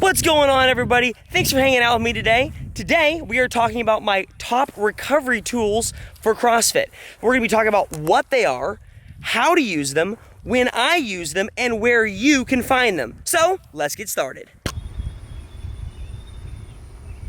What's going on, everybody? Thanks for hanging out with me today. Today, we are talking about my top recovery tools for CrossFit. We're gonna be talking about what they are, how to use them, when I use them, and where you can find them. So, let's get started.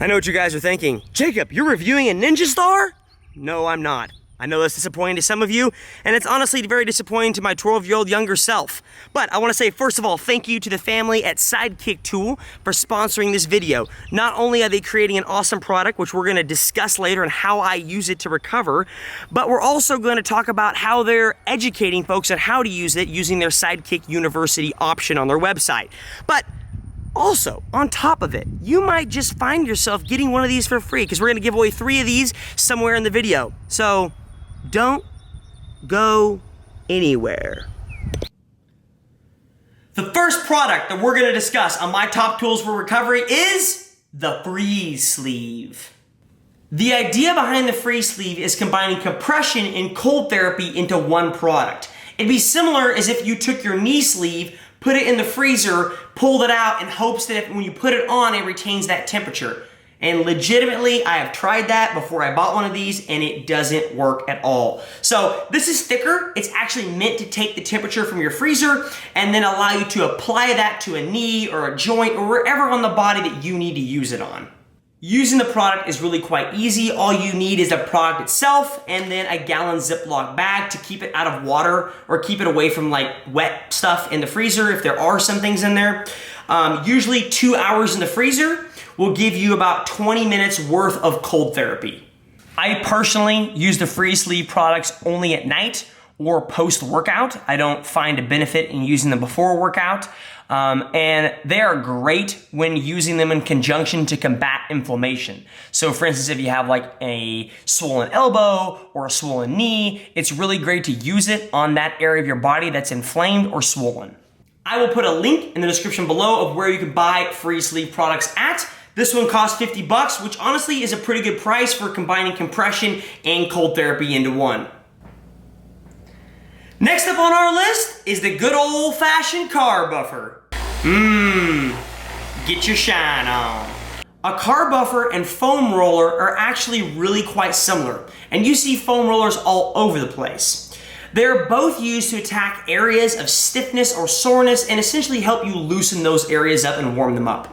I know what you guys are thinking. Jacob, you're reviewing a Ninja Star? No, I'm not. I know that's disappointing to some of you, and it's honestly very disappointing to my 12-year-old younger self. But I want to say, first of all, thank you to the family at Sidekick Tool for sponsoring this video. Not only are they creating an awesome product, which we're going to discuss later and how I use it to recover, but we're also going to talk about how they're educating folks on how to use it using their Sidekick University option on their website. But also, on top of it, you might just find yourself getting one of these for free because we're going to give away 3 of these somewhere in the video. So don't go anywhere. The first product that we're going to discuss on my top tools for recovery is the freeze sleeve. The idea behind the freeze sleeve is combining compression and cold therapy into one product. It'd be similar as if you took your knee sleeve, put it in the freezer, pulled it out in hopes that when you put it on, it retains that temperature. And legitimately, I have tried that before I bought one of these and it doesn't work at all. So this is thicker. It's actually meant to take the temperature from your freezer and then allow you to apply that to a knee or a joint or wherever on the body that you need to use it on. Using the product is really quite easy. All you need is the product itself and then a gallon Ziploc bag to keep it out of water or keep it away from like wet stuff in the freezer if there are some things in there. Usually 2 hours in the freezer will give you about 20 minutes worth of cold therapy. I personally use the freeze sleeve products only at night or post-workout. I don't find a benefit in using them before a workout. And they are great when using them in conjunction to combat inflammation. So for instance, if you have like a swollen elbow or a swollen knee, it's really great to use it on that area of your body that's inflamed or swollen. I will put a link in the description below of where you can buy freeze sleeve products at. This one costs $50, which honestly is a pretty good price for combining compression and cold therapy into one. Next up on our list is the good old-fashioned carb buffer. Get your shine on. A carb buffer and foam roller are actually really quite similar, and you see foam rollers all over the place. They're both used to attack areas of stiffness or soreness and essentially help you loosen those areas up and warm them up.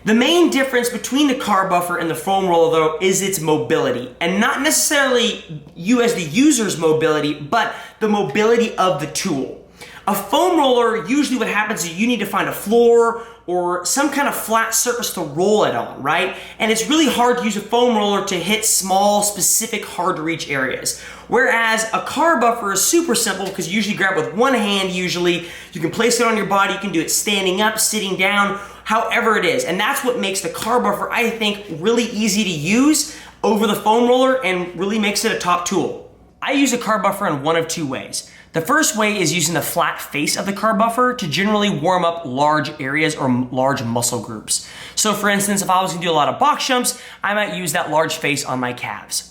The main difference between the carb buffer and the foam roller though is its mobility, and not necessarily you as the user's mobility, but the mobility of the tool. A foam roller, usually what happens is you need to find a floor or some kind of flat surface to roll it on, right? And it's really hard to use a foam roller to hit small, specific, hard to reach areas. Whereas a carb buffer is super simple because you usually grab with one hand usually. You can place it on your body, you can do it standing up, sitting down, however it is. And that's what makes the carb buffer, I think, really easy to use over the foam roller and really makes it a top tool. I use a carb buffer in one of 2 ways. The first way is using the flat face of the carb buffer to generally warm up large areas or large muscle groups. So for instance, if I was gonna do a lot of box jumps, I might use that large face on my calves.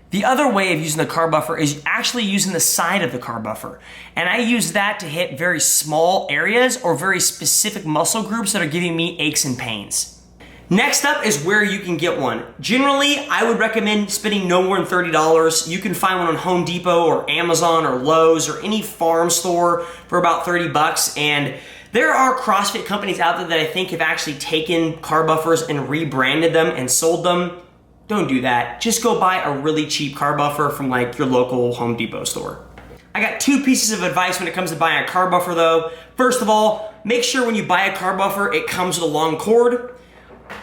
The other way of using the carb buffer is actually using the side of the carb buffer. And I use that to hit very small areas or very specific muscle groups that are giving me aches and pains. Next up is where you can get one. Generally, I would recommend spending no more than $30. You can find one on Home Depot or Amazon or Lowe's or any farm store for about $30. And there are CrossFit companies out there that I think have actually taken carb buffers and rebranded them and sold them. Don't do that. Just go buy a really cheap carb buffer from like your local Home Depot store. I got 2 pieces of advice when it comes to buying a carb buffer though. First of all, make sure when you buy a carb buffer, it comes with a long cord.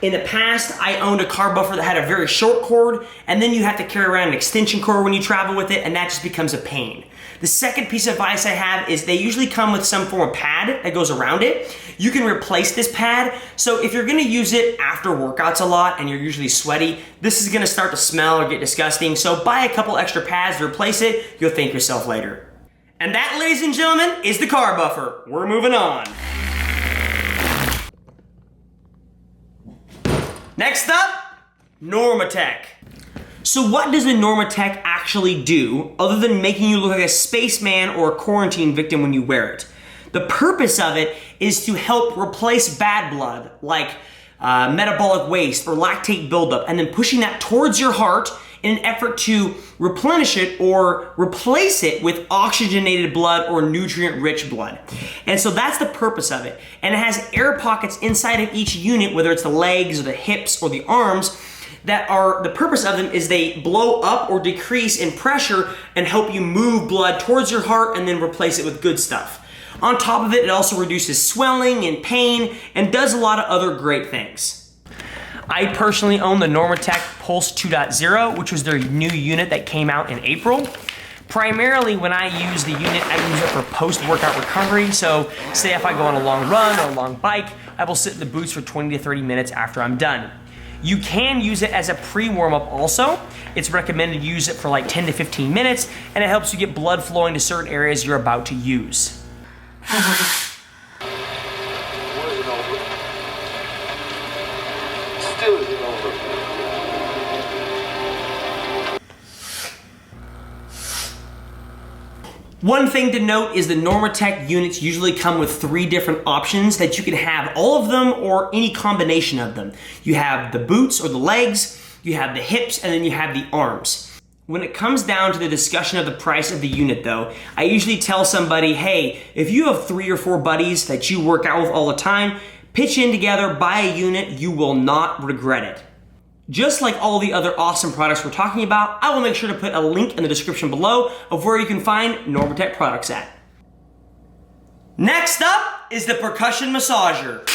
In the past, I owned a carb buffer that had a very short cord, and then you have to carry around an extension cord when you travel with it, and that just becomes a pain. The second piece of advice I have is they usually come with some form of pad that goes around it. You can replace this pad, so if you're gonna use it after workouts a lot and you're usually sweaty, this is gonna start to smell or get disgusting, so buy a couple extra pads to replace it, you'll thank yourself later. And that, ladies and gentlemen, is the carb buffer. We're moving on. Next up, Normatech. So what does the Normatech actually do other than making you look like a spaceman or a quarantine victim when you wear it? The purpose of it is to help replace bad blood, like metabolic waste or lactate buildup, and then pushing that towards your heart in an effort to replenish it or replace it with oxygenated blood or nutrient-rich blood. And so that's the purpose of it. And it has air pockets inside of each unit, whether it's the legs or the hips or the arms, that are, the purpose of them is they blow up or decrease in pressure and help you move blood towards your heart and then replace it with good stuff. On top of it, it also reduces swelling and pain and does a lot of other great things. I personally own the Normatech Pulse 2.0, which was their new unit that came out in April. Primarily when I use the unit, I use it for post-workout recovery. So say if I go on a long run or a long bike, I will sit in the boots for 20 to 30 minutes after I'm done. You can use it as a pre-warm-up also. It's recommended to use it for like 10 to 15 minutes, and it helps you get blood flowing to certain areas you're about to use. Still isn't over. One thing to note is the Normatech units usually come with 3 different options that you can have all of them or any combination of them. You have the boots or the legs, you have the hips, and then you have the arms. When it comes down to the discussion of the price of the unit though, I usually tell somebody, hey, if you have 3 or 4 buddies that you work out with all the time, pitch in together, buy a unit, you will not regret it. Just like all the other awesome products we're talking about, I will make sure to put a link in the description below of where you can find Normatech products at. Next up is the Percussion Massager.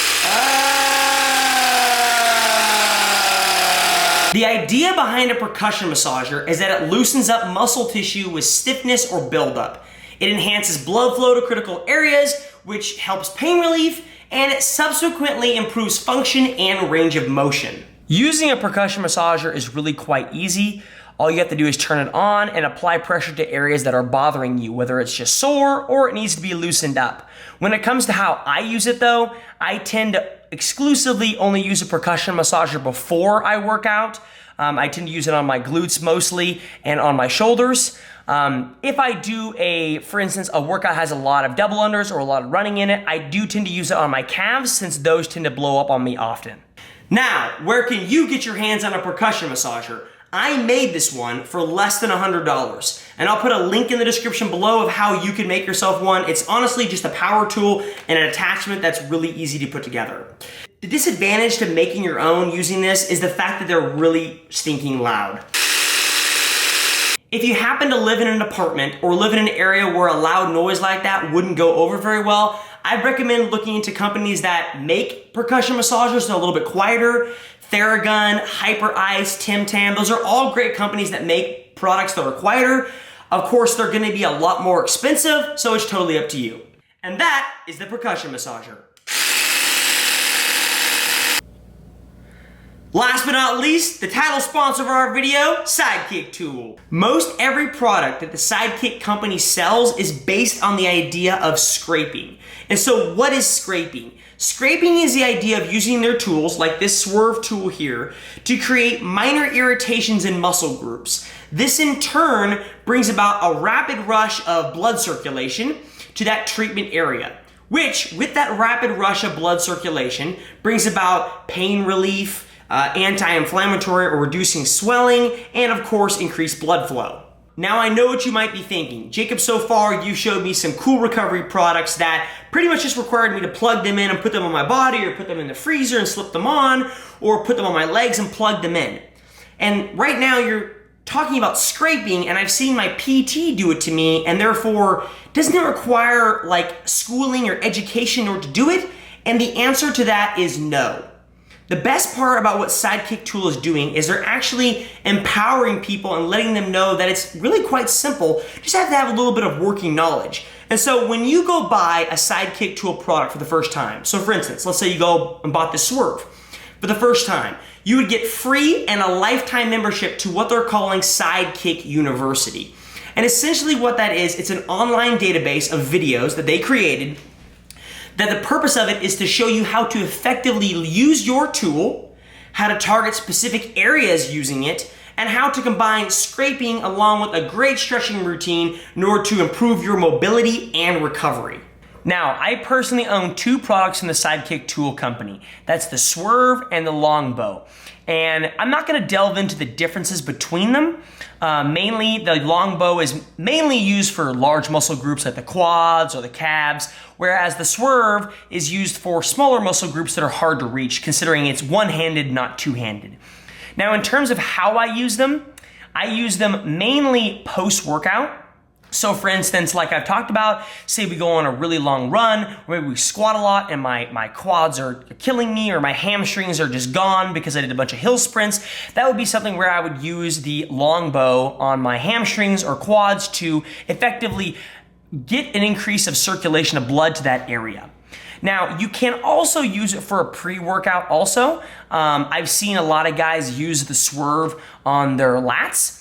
The idea behind a percussion massager is that it loosens up muscle tissue with stiffness or buildup. It enhances blood flow to critical areas, which helps pain relief, and it subsequently improves function and range of motion. Using a percussion massager is really quite easy. All you have to do is turn it on and apply pressure to areas that are bothering you, whether it's just sore or it needs to be loosened up. When it comes to how I use it though, I tend to exclusively only use a percussion massager before I work out. I tend to use it on my glutes mostly and on my shoulders. If I do for instance, a workout has a lot of double unders or a lot of running in it, I do tend to use it on my calves since those tend to blow up on me often. Now, where can you get your hands on a percussion massager? I made this one for less than $100, and I'll put a link in the description below of how you can make yourself one. It's honestly just a power tool and an attachment that's really easy to put together. The disadvantage to making your own using this is the fact that they're really stinking loud. If you happen to live in an apartment or live in an area where a loud noise like that wouldn't go over very well, I'd recommend looking into companies that make percussion massagers that are a little bit quieter. Theragun, Hyper Ice, Tim Tam, those are all great companies that make products that are quieter. Of course, they're gonna be a lot more expensive, so it's totally up to you. And that is the percussion massager. Last but not least, the title sponsor of our video, Sidekick Tool. Most every product that the Sidekick company sells is based on the idea of scraping. And so what is scraping? Scraping is the idea of using their tools, like this swerve tool here, to create minor irritations in muscle groups. This in turn brings about a rapid rush of blood circulation to that treatment area, which with that rapid rush of blood circulation brings about pain relief, anti-inflammatory or reducing swelling, and of course increased blood flow. Now I know what you might be thinking. Jacob, so far you showed me some cool recovery products that pretty much just required me to plug them in and put them on my body, or put them in the freezer and slip them on, or put them on my legs and plug them in. And right now you're talking about scraping, and I've seen my PT do it to me, and therefore doesn't it require like schooling or education in order to do it? And the answer to that is no. The best part about what Sidekick Tool is doing is they're actually empowering people and letting them know that it's really quite simple. You just have to have a little bit of working knowledge. And so when you go buy a Sidekick Tool product for the first time, so for instance, let's say you go and bought the Swerve for the first time, you would get free and a lifetime membership to what they're calling Sidekick University. And essentially what that is, it's an online database of videos that they created that the purpose of it is to show you how to effectively use your tool, how to target specific areas using it, and how to combine scraping along with a great stretching routine in order to improve your mobility and recovery. Now, I personally own 2 products from the Sidekick Tool company. That's the Swerve and the Longbow. And I'm not gonna delve into the differences between them. Mainly, the Longbow is mainly used for large muscle groups like the quads or the calves, whereas the Swerve is used for smaller muscle groups that are hard to reach, considering it's one-handed, not two-handed. Now, in terms of how I use them mainly post-workout. So for instance, like I've talked about, say we go on a really long run, or maybe we squat a lot and my quads are killing me, or my hamstrings are just gone because I did a bunch of hill sprints. That would be something where I would use the Longbow on my hamstrings or quads to effectively get an increase of circulation of blood to that area. Now, you can also use it for a pre-workout also. I've seen a lot of guys use the Swerve on their lats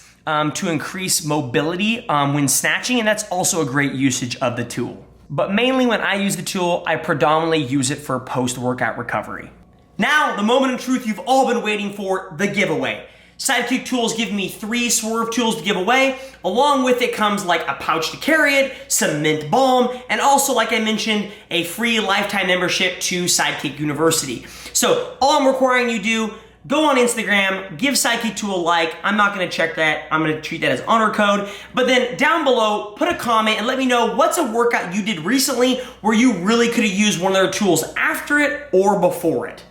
to increase mobility when snatching, and that's also a great usage of the tool. But mainly when I use the tool, I predominantly use it for post-workout recovery. Now, the moment of truth you've all been waiting for, the giveaway. Sidekick Tools give me 3 Swerve tools to give away. Along with it comes like a pouch to carry it, some mint balm, and also, like I mentioned, a free lifetime membership to Sidekick University. So all I'm requiring you do, go on Instagram, give Sidekick Tool a like. I'm not gonna check that. I'm gonna treat that as honor code. But then down below, put a comment and let me know what's a workout you did recently where you really could have used one of their tools after it or before it.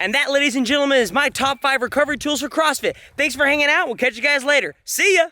And that, ladies and gentlemen, is my top 5 recovery tools for CrossFit. Thanks for hanging out. We'll catch you guys later. See ya.